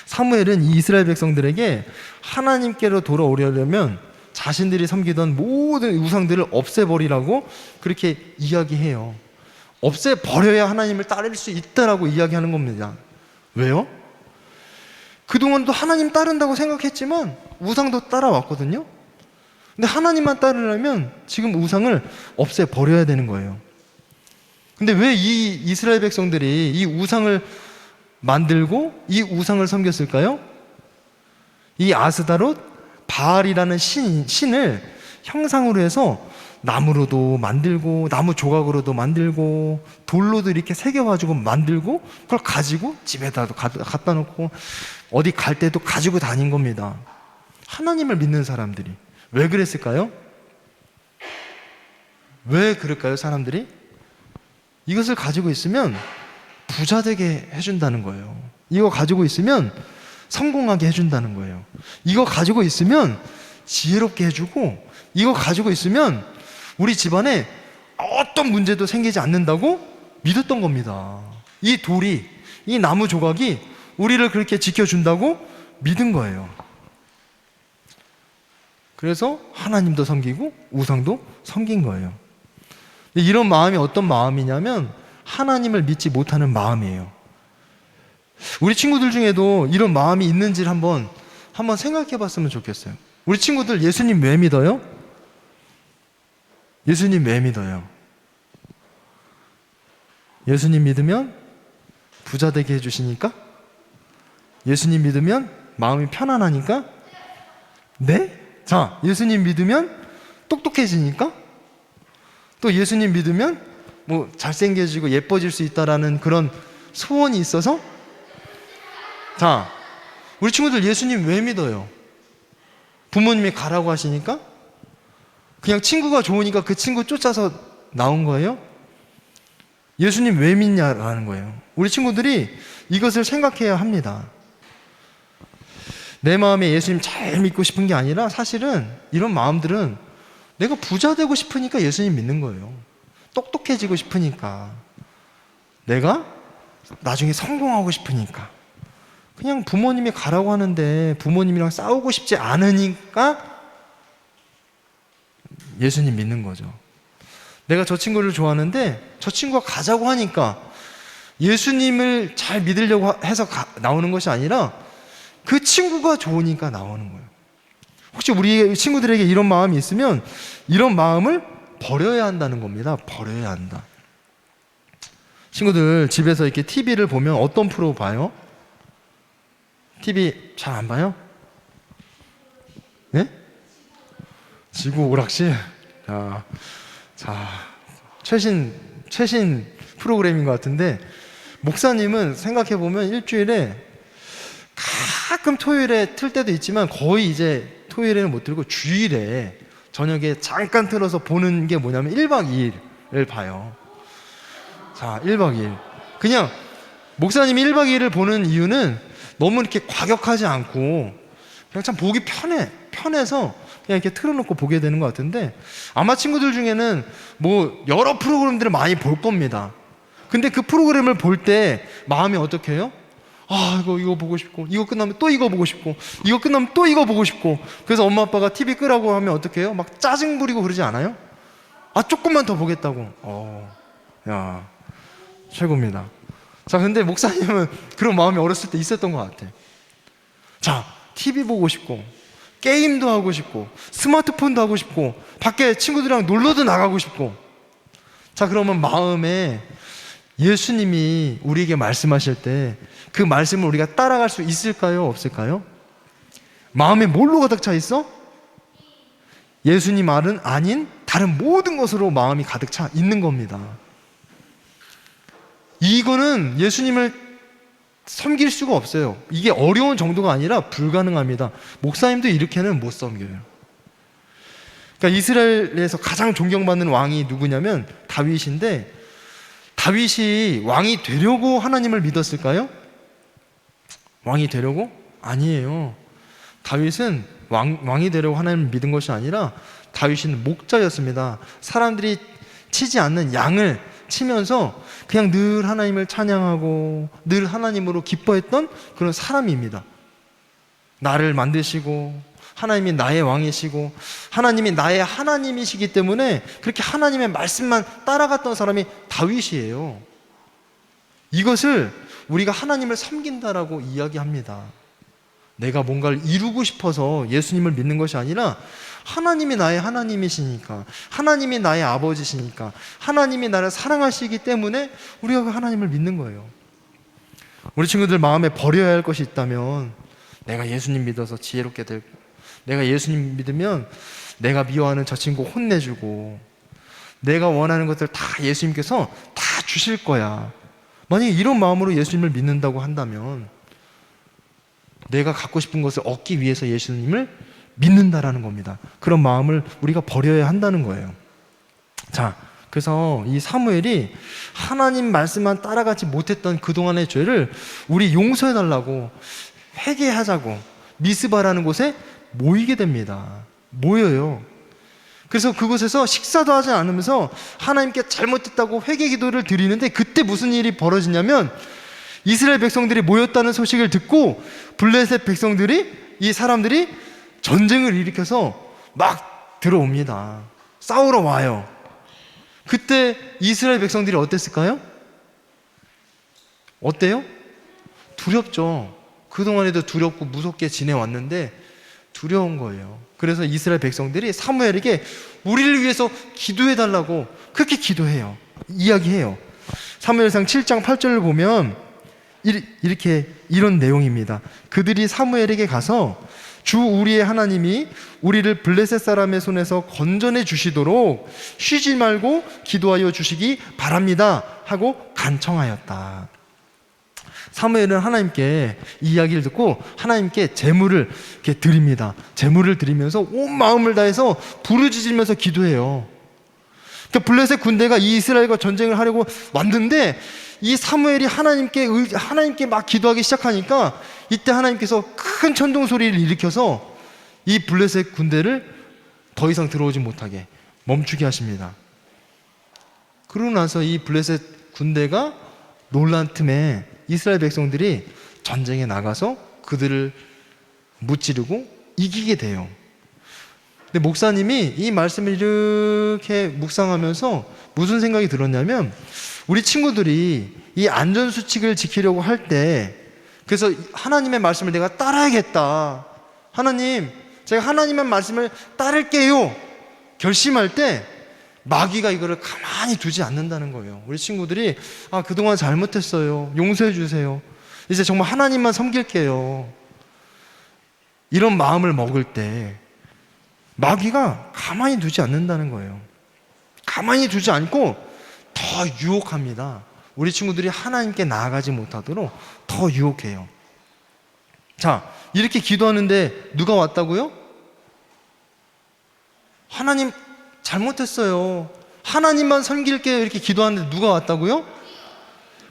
사무엘은 이 이스라엘 백성들에게 하나님께로 돌아오려면 자신들이 섬기던 모든 우상들을 없애버리라고 그렇게 이야기해요. 없애버려야 하나님을 따를 수 있다라고 이야기하는 겁니다. 왜요? 그동안도 하나님 따른다고 생각했지만 우상도 따라왔거든요. 근데 하나님만 따르려면 지금 우상을 없애버려야 되는 거예요. 근데 왜 이 이스라엘 백성들이 이 우상을 만들고 이 우상을 섬겼을까요? 이 아스다롯, 바알이라는 신을 형상으로 해서 나무로도 만들고 나무 조각으로도 만들고 돌로도 이렇게 새겨가지고 만들고 그걸 가지고 집에다 갖다 놓고 어디 갈 때도 가지고 다닌 겁니다. 하나님을 믿는 사람들이 왜 그랬을까요? 왜 그럴까요? 사람들이 이것을 가지고 있으면 부자 되게 해준다는 거예요. 이거 가지고 있으면 성공하게 해준다는 거예요. 이거 가지고 있으면 지혜롭게 해주고, 이거 가지고 있으면 우리 집안에 어떤 문제도 생기지 않는다고 믿었던 겁니다. 이 돌이, 이 나무 조각이 우리를 그렇게 지켜준다고 믿은 거예요. 그래서 하나님도 섬기고 우상도 섬긴 거예요. 이런 마음이 어떤 마음이냐면 하나님을 믿지 못하는 마음이에요. 우리 친구들 중에도 이런 마음이 있는지를 한번 생각해 봤으면 좋겠어요. 우리 친구들 예수님 왜 믿어요? 예수님 왜 믿어요? 예수님 믿으면 부자 되게 해주시니까? 예수님 믿으면 마음이 편안하니까? 네? 자, 예수님 믿으면 똑똑해지니까? 또 예수님 믿으면 뭐 잘생겨지고 예뻐질 수 있다라는 그런 소원이 있어서? 자, 우리 친구들 예수님 왜 믿어요? 부모님이 가라고 하시니까? 그냥 친구가 좋으니까 그 친구 쫓아서 나온 거예요? 예수님 왜 믿냐라는 거예요. 우리 친구들이 이것을 생각해야 합니다. 내 마음에 예수님 잘 믿고 싶은 게 아니라 사실은 이런 마음들은 내가 부자 되고 싶으니까 예수님 믿는 거예요. 똑똑해지고 싶으니까, 내가 나중에 성공하고 싶으니까, 그냥 부모님이 가라고 하는데 부모님이랑 싸우고 싶지 않으니까 예수님 믿는 거죠. 내가 저 친구를 좋아하는데 저 친구가 가자고 하니까 예수님을 잘 믿으려고 해서 나오는 것이 아니라 그 친구가 좋으니까 나오는 거예요. 혹시 우리 친구들에게 이런 마음이 있으면 이런 마음을 버려야 한다는 겁니다. 버려야 한다. 친구들 집에서 이렇게 TV를 보면 어떤 프로 봐요? TV 잘 안 봐요? 네? 지구 오락실? 자, 최신 프로그램인 것 같은데, 목사님은 생각해보면 일주일에 가끔 토요일에 틀 때도 있지만 거의 이제 토요일에는 못 틀고 주일에 저녁에 잠깐 틀어서 보는 게 뭐냐면 1박 2일을 봐요. 자, 1박 2일. 그냥 목사님이 1박 2일을 보는 이유는 너무 이렇게 과격하지 않고 그냥 참 보기 편해서 그냥 이렇게 틀어놓고 보게 되는 것 같은데, 아마 친구들 중에는 뭐 여러 프로그램들을 많이 볼 겁니다. 근데 그 프로그램을 볼 때 마음이 어떻게 해요? 아, 이거 보고 싶고, 이거 끝나면 또 이거 보고 싶고, 이거 끝나면 또 이거 보고 싶고. 그래서 엄마 아빠가 TV 끄라고 하면 어떻게 해요? 막 짜증 부리고 그러지 않아요? 아, 조금만 더 보겠다고. 야, 최고입니다. 자, 근데 목사님은 그런 마음이 어렸을 때 있었던 것 같아. 자, TV 보고 싶고, 게임도 하고 싶고, 스마트폰도 하고 싶고, 밖에 친구들이랑 놀러도 나가고 싶고. 자, 그러면 마음에 예수님이 우리에게 말씀하실 때 그 말씀을 우리가 따라갈 수 있을까요? 없을까요? 마음에 뭘로 가득 차 있어? 예수님 말은 아닌 다른 모든 것으로 마음이 가득 차 있는 겁니다. 이거는 예수님을 섬길 수가 없어요. 이게 어려운 정도가 아니라 불가능합니다. 목사님도 이렇게는 못 섬겨요. 그러니까 이스라엘에서 가장 존경받는 왕이 누구냐면 다윗인데, 다윗이 왕이 되려고 하나님을 믿었을까요? 왕이 되려고? 아니에요. 다윗은 왕이 되려고 하나님을 믿은 것이 아니라 다윗은 목자였습니다. 사람들이 치지 않는 양을 치면서 그냥 늘 하나님을 찬양하고 늘 하나님으로 기뻐했던 그런 사람입니다. 나를 만드시고 하나님이 나의 왕이시고 하나님이 나의 하나님이시기 때문에 그렇게 하나님의 말씀만 따라갔던 사람이 다윗이에요. 이것을 우리가 하나님을 섬긴다라고 이야기합니다. 내가 뭔가를 이루고 싶어서 예수님을 믿는 것이 아니라 하나님이 나의 하나님이시니까, 하나님이 나의 아버지시니까, 하나님이 나를 사랑하시기 때문에 우리가 그 하나님을 믿는 거예요. 우리 친구들 마음에 버려야 할 것이 있다면, 내가 예수님 믿어서 지혜롭게 되고, 내가 예수님 믿으면 내가 미워하는 저 친구 혼내주고, 내가 원하는 것들 다 예수님께서 다 주실 거야. 만약에 이런 마음으로 예수님을 믿는다고 한다면 내가 갖고 싶은 것을 얻기 위해서 예수님을 믿는다라는 겁니다. 그런 마음을 우리가 버려야 한다는 거예요. 자, 그래서 이 사무엘이 하나님 말씀만 따라가지 못했던 그동안의 죄를 우리 용서해달라고 회개하자고 미스바라는 곳에 모이게 됩니다. 모여요. 그래서 그곳에서 식사도 하지 않으면서 하나님께 잘못했다고 회개 기도를 드리는데, 그때 무슨 일이 벌어지냐면 이스라엘 백성들이 모였다는 소식을 듣고 블레셋 백성들이, 이 사람들이 전쟁을 일으켜서 막 들어옵니다. 싸우러 와요. 그때 이스라엘 백성들이 어땠을까요? 어때요? 두렵죠. 그동안에도 두렵고 무섭게 지내왔는데 두려운 거예요. 그래서 이스라엘 백성들이 사무엘에게 우리를 위해서 기도해달라고 그렇게 기도해요. 이야기해요. 사무엘상 7장 8절을 보면 이런 내용입니다. 그들이 사무엘에게 가서 주 우리의 하나님이 우리를 블레셋 사람의 손에서 건져내 주시도록 쉬지 말고 기도하여 주시기 바랍니다 하고 간청하였다. 사무엘은 하나님께 이 이야기를 듣고 하나님께 제물을 이렇게 드립니다. 제물을 드리면서 온 마음을 다해서 부르짖으면서 기도해요. 그러니까 블레셋 군대가 이 이스라엘과 전쟁을 하려고 왔는데 이 사무엘이 하나님께 막 기도하기 시작하니까 이때 하나님께서 큰 천둥 소리를 일으켜서 이 블레셋 군대를 더 이상 들어오지 못하게 멈추게 하십니다. 그러고 나서 이 블레셋 군대가 놀란 틈에 이스라엘 백성들이 전쟁에 나가서 그들을 무찌르고 이기게 돼요. 근데 목사님이 이 말씀을 이렇게 묵상하면서 무슨 생각이 들었냐면, 우리 친구들이 이 안전수칙을 지키려고 할 때, 그래서 하나님의 말씀을 내가 따라야겠다, 하나님 제가 하나님의 말씀을 따를게요 결심할 때 마귀가 이거를 가만히 두지 않는다는 거예요. 우리 친구들이 그동안 잘못했어요, 용서해 주세요, 이제 정말 하나님만 섬길게요, 이런 마음을 먹을 때 마귀가 가만히 두지 않는다는 거예요. 가만히 두지 않고 더 유혹합니다. 우리 친구들이 하나님께 나아가지 못하도록 더 유혹해요. 자, 이렇게 기도하는데 누가 왔다고요? 하나님 잘못했어요, 하나님만 섬길게요, 이렇게 기도하는데 누가 왔다고요?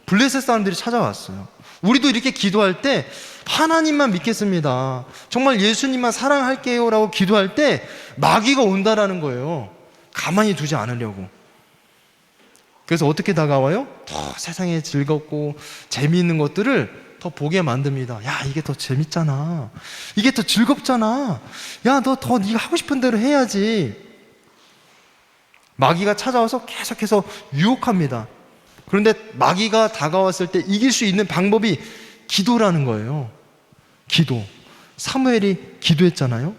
블레셋 사람들이 찾아왔어요. 우리도 이렇게 기도할 때 하나님만 믿겠습니다, 정말 예수님만 사랑할게요 라고 기도할 때 마귀가 온다라는 거예요. 가만히 두지 않으려고. 그래서 어떻게 다가와요? 더 세상에 즐겁고 재미있는 것들을 더 보게 만듭니다. 야, 이게 더 재밌잖아, 이게 더 즐겁잖아, 야, 너 더 네가 하고 싶은 대로 해야지. 마귀가 찾아와서 계속해서 유혹합니다. 그런데 마귀가 다가왔을 때 이길 수 있는 방법이 기도라는 거예요. 기도. 사무엘이 기도했잖아요.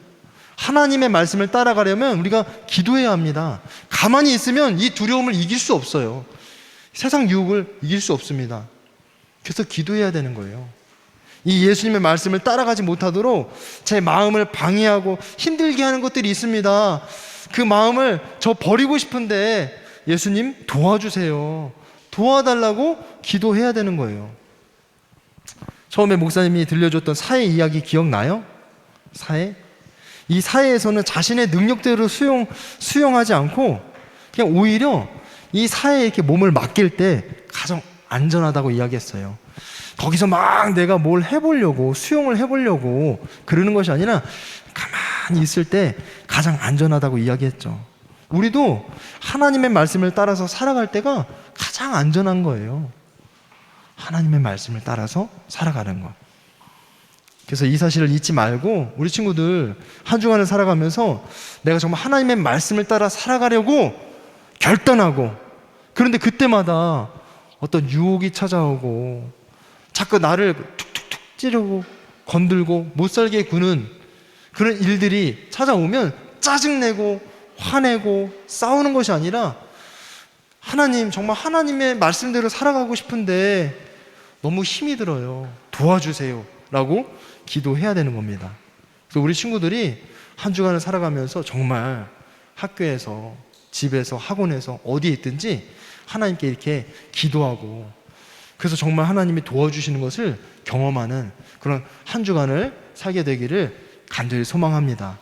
하나님의 말씀을 따라가려면 우리가 기도해야 합니다. 가만히 있으면 이 두려움을 이길 수 없어요. 세상 유혹을 이길 수 없습니다. 그래서 기도해야 되는 거예요. 이 예수님의 말씀을 따라가지 못하도록 제 마음을 방해하고 힘들게 하는 것들이 있습니다. 그 마음을 저 버리고 싶은데 예수님 도와주세요, 도와달라고 기도해야 되는 거예요. 처음에 목사님이 들려줬던 사회 이야기 기억나요? 사회? 이 사회에서는 자신의 능력대로 수용하지 않고 그냥 오히려 이 사회에 이렇게 몸을 맡길 때 가장 안전하다고 이야기했어요. 거기서 막 내가 뭘 해보려고, 수용을 해보려고 그러는 것이 아니라 가만히 있을 때 가장 안전하다고 이야기했죠. 우리도 하나님의 말씀을 따라서 살아갈 때가 가장 안전한 거예요. 하나님의 말씀을 따라서 살아가는 것. 그래서 이 사실을 잊지 말고 우리 친구들 한 주간을 살아가면서 내가 정말 하나님의 말씀을 따라 살아가려고 결단하고, 그런데 그때마다 어떤 유혹이 찾아오고 자꾸 나를 툭툭툭 찌르고 건들고 못살게 구는 그런 일들이 찾아오면 짜증내고 화내고 싸우는 것이 아니라, 하나님, 정말 하나님의 말씀대로 살아가고 싶은데 너무 힘이 들어요, 도와주세요 라고 기도해야 되는 겁니다. 그래서 우리 친구들이 한 주간을 살아가면서 정말 학교에서 집에서, 학원에서, 어디에 있든지 하나님께 이렇게 기도하고, 그래서 정말 하나님이 도와주시는 것을 경험하는 그런 한 주간을 살게 되기를 간절히 소망합니다.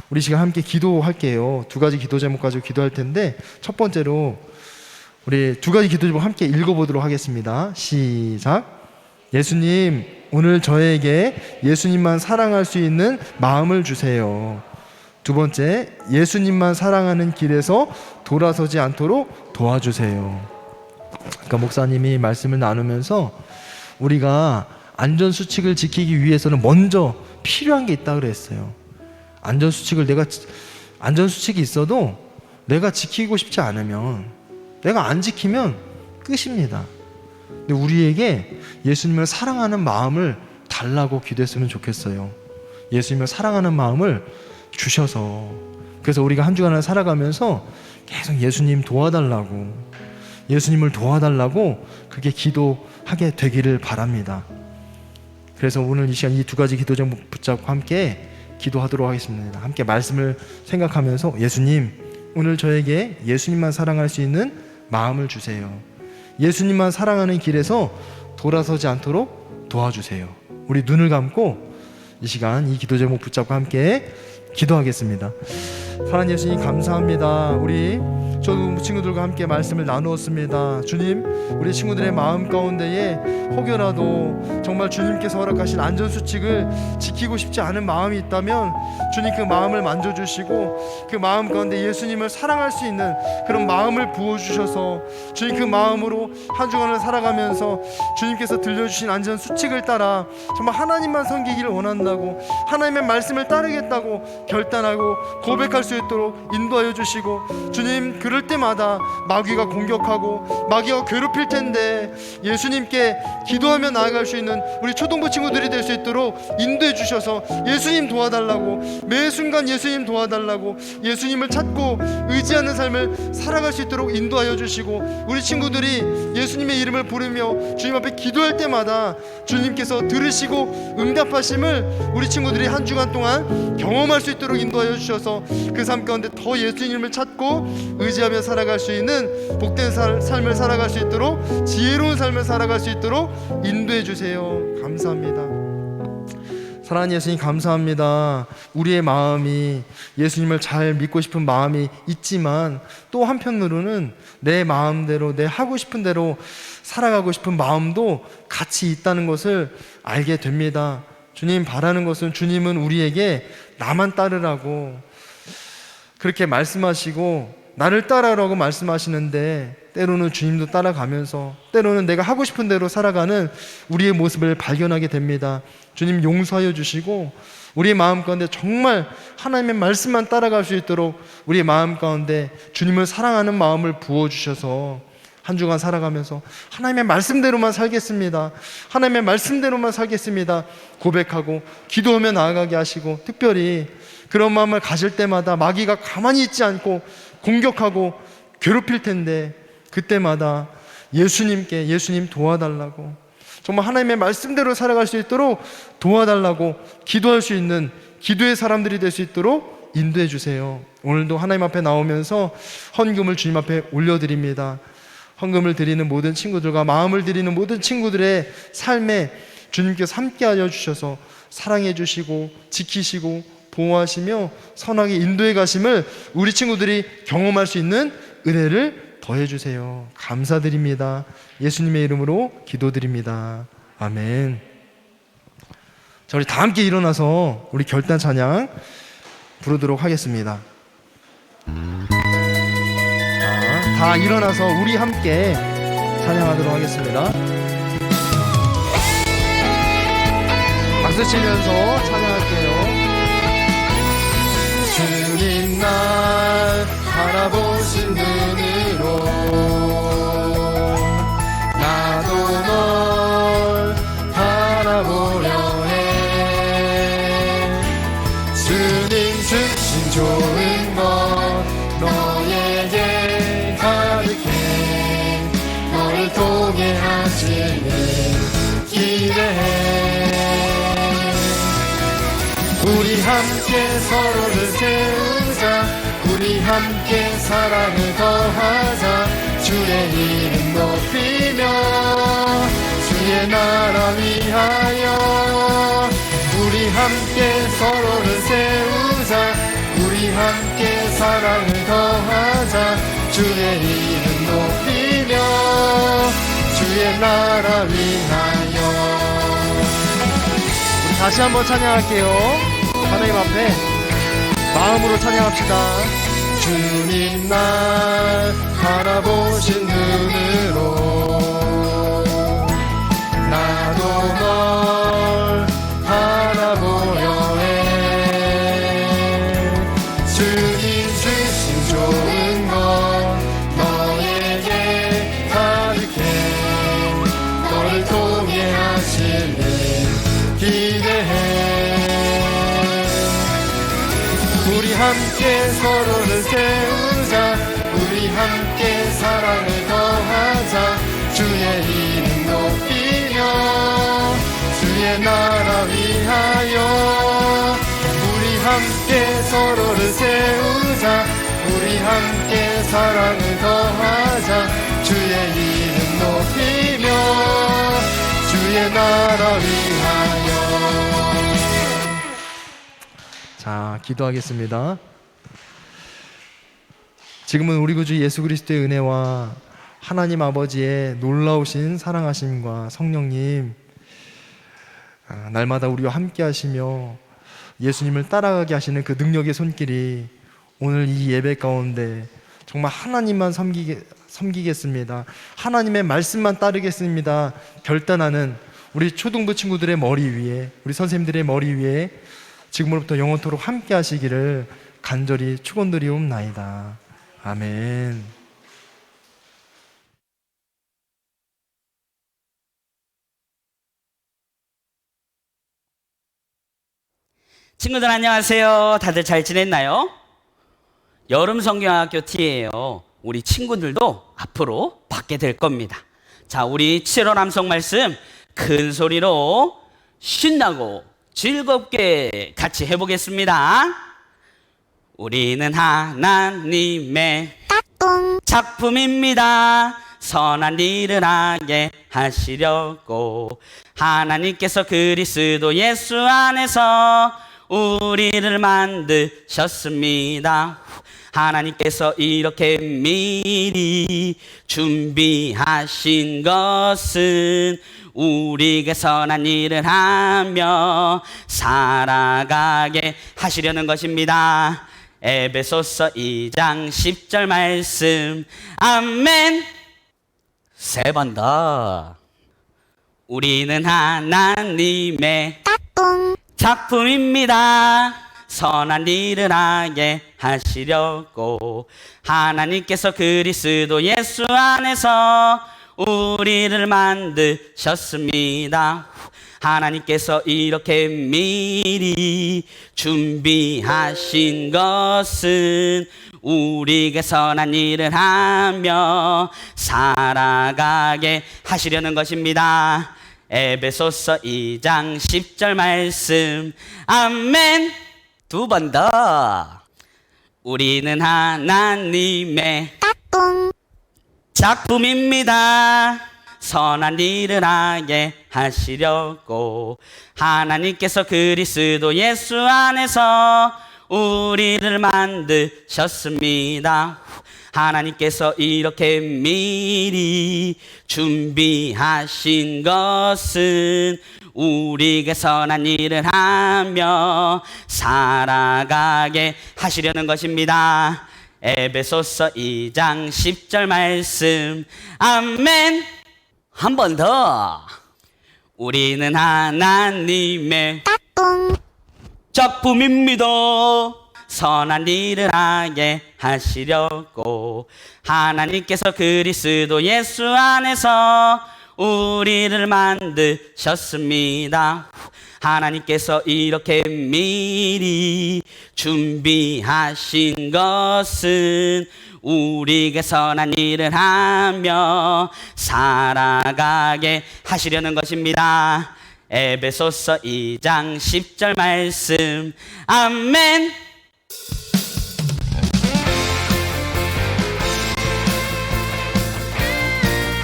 우리 시간 함께 기도할게요. 두 가지 기도 제목 가지고 기도할 텐데, 첫 번째로 우리 두 가지 기도 제목 함께 읽어보도록 하겠습니다. 시작. 예수님, 오늘 저에게 예수님만 사랑할 수 있는 마음을 주세요. 두 번째, 예수님만 사랑하는 길에서 돌아서지 않도록 도와주세요. 그러니까 목사님이 말씀을 나누면서 우리가 안전수칙을 지키기 위해서는 먼저 필요한 게 있다고 그랬어요. 안전수칙이 있어도 내가 지키고 싶지 않으면, 내가 안 지키면 끝입니다. 근데 우리에게 예수님을 사랑하는 마음을 달라고 기도했으면 좋겠어요. 예수님을 사랑하는 마음을 주셔서, 그래서 우리가 한 주간을 살아가면서 계속 예수님 도와달라고, 예수님을 도와달라고 그렇게 기도하게 되기를 바랍니다. 그래서 오늘 이 시간 이 두 가지 기도 제목 붙잡고 함께 기도하도록 하겠습니다. 함께 말씀을 생각하면서, 예수님, 오늘 저에게 예수님만 사랑할 수 있는 마음을 주세요. 예수님만 사랑하는 길에서 돌아서지 않도록 도와주세요. 우리 눈을 감고 이 시간 이 기도 제목 붙잡고 함께 기도하겠습니다. 사랑하는 예수님, 감사합니다. 우리 저도 친구들과 함께 말씀을 나누었습니다. 주님, 우리 친구들의 마음 가운데에 혹여라도 정말 주님께서 허락하신 안전수칙을 지키고 싶지 않은 마음이 있다면 주님 그 마음을 만져주시고 그 마음 가운데 예수님을 사랑할 수 있는 그런 마음을 부어주셔서 주님 그 마음으로 한 주간을 살아가면서 주님께서 들려주신 안전수칙을 따라 정말 하나님만 섬기기를 원한다고, 하나님의 말씀을 따르겠다고 결단하고 고백할 수 있도록 인도하여 주시고, 주님 그럴 때마다 마귀가 공격하고 마귀가 괴롭힐 텐데 예수님께 기도하며 나아갈 수 있는 우리 초등부 친구들이 될 수 있도록 인도해 주셔서 예수님 도와달라고, 매 순간 예수님 도와달라고, 예수님을 찾고 의지하는 삶을 살아갈 수 있도록 인도하여 주시고, 우리 친구들이 예수님의 이름을 부르며 주님 앞에 기도할 때마다 주님께서 들으시고 응답하심을 우리 친구들이 한 주간 동안 경험할 수 있도록 인도하여 주셔서 그 삶 가운데 더 예수님을 찾고 의지하며 살아갈 수 있는 복된 삶을 살아갈 수 있도록, 지혜로운 삶을 살아갈 수 있도록 인도해 주세요. 감사합니다. 사랑하는 예수님, 감사합니다. 우리의 마음이 예수님을 잘 믿고 싶은 마음이 있지만 또 한편으로는 내 마음대로, 내 하고 싶은 대로 살아가고 싶은 마음도 같이 있다는 것을 알게 됩니다. 주님, 바라는 것은 주님은 우리에게 나만 따르라고 그렇게 말씀하시고 나를 따라라고 말씀하시는데, 때로는 주님도 따라가면서 때로는 내가 하고 싶은 대로 살아가는 우리의 모습을 발견하게 됩니다. 주님 용서하여 주시고 우리의 마음 가운데 정말 하나님의 말씀만 따라갈 수 있도록 우리의 마음 가운데 주님을 사랑하는 마음을 부어주셔서 한 주간 살아가면서 하나님의 말씀대로만 살겠습니다, 하나님의 말씀대로만 살겠습니다 고백하고 기도하며 나아가게 하시고, 특별히 그런 마음을 가질 때마다 마귀가 가만히 있지 않고 공격하고 괴롭힐 텐데 그때마다 예수님 도와달라고, 정말 하나님의 말씀대로 살아갈 수 있도록 도와달라고 기도할 수 있는 기도의 사람들이 될 수 있도록 인도해 주세요. 오늘도 하나님 앞에 나오면서 헌금을 주님 앞에 올려드립니다. 헌금을 드리는 모든 친구들과 마음을 드리는 모든 친구들의 삶에 주님께서 함께하여 주셔서 사랑해 주시고 지키시고 보호하시며 선하게 인도해 가심을 우리 친구들이 경험할 수 있는 은혜를 더해 주세요. 감사드립니다. 예수님의 이름으로 기도드립니다. 아멘. 자, 우리 다 함께 일어나서 우리 결단 찬양 부르도록 하겠습니다. 자, 다 일어나서 우리 함께 찬양하도록 하겠습니다. 박수 치면서 찬양할게요. 주님 날 바라보신 눈으로 나도 널 바라보려 해. 주님 주신 좋은 것 너에게 가득해. 너를 통해 하시는 기대해. 우리 함께 서로를 세우자. 우리 우리 함께 사랑을 더하자. 주의 이름 높이며 주의 나라 위하여 우리 함께 서로를 세우자. 우리 함께 사랑을 더하자. 주의 이름 높이며 주의 나라 위하여. 우리 다시 한번 찬양할게요. 하나님 앞에 마음으로 찬양합시다. 주님 날 바라보신 눈으로 나도 널 바라보려 해. 주님 주신 좋은 것 너에게 가득해. 너를 통해 하실 일 기대해. 우리 함께 서로를 세우자. 우리 함께 사랑을 더하자. 주의 이름 높이며 주의 나라 위하여 우리 함께 서로를 세우자. 우리 함께 사랑을 더하자. 주의 이름 높이며 주의 나라 위하여. 자, 기도하겠습니다. 지금은 우리 구주 예수 그리스도의 은혜와 하나님 아버지의 놀라우신 사랑하심과 성령님, 날마다 우리와 함께 하시며 예수님을 따라가게 하시는 그 능력의 손길이 오늘 이 예배 가운데 정말 하나님만 섬기겠습니다. 하나님의 말씀만 따르겠습니다. 결단하는 우리 초등부 친구들의 머리 위에, 우리 선생님들의 머리 위에 지금으로부터 영원토록 함께 하시기를 간절히 축원드리옵나이다. 아멘. 친구들 안녕하세요. 다들 잘 지냈나요? 여름 성경학교 T예요. 우리 친구들도 앞으로 받게 될 겁니다. 자, 우리 7월 암송 말씀 큰 소리로 신나고 즐겁게 같이 해보겠습니다. 우리는 하나님의 작품입니다. 선한 일을 하게 하시려고 하나님께서 그리스도 예수 안에서 우리를 만드셨습니다. 하나님께서 이렇게 미리 준비하신 것은 우리에게 선한 일을 하며 살아가게 하시려는 것입니다. 에베소서 2장 10절 말씀. 아멘. 세 번 더. 우리는 하나님의 작품입니다. 선한 일을 하게 하시려고 하나님께서 그리스도 예수 안에서 우리를 만드셨습니다. 하나님께서 이렇게 미리 준비하신 것은 우리에게 선한 일을 하며 살아가게 하시려는 것입니다. 에베소서 2장 10절 말씀. 아멘. 두 번 더. 우리는 하나님의 작품입니다. 선한 일을 하게 하시려고 하나님께서 그리스도 예수 안에서 우리를 만드셨습니다. 하나님께서 이렇게 미리 준비하신 것은 우리에게 선한 일을 하며 살아가게 하시려는 것입니다. 에베소서 2장 10절 말씀. 아멘. 한 번 더. 우리는 하나님의 작품입니다. 선한 일을 하게 하시려고 하나님께서 그리스도 예수 안에서 우리를 만드셨습니다. 하나님께서 이렇게 미리 준비하신 것은 우리에게 선한 일을 하며 살아가게 하시려는 것입니다. 에베소서 2장 10절 말씀. 아멘.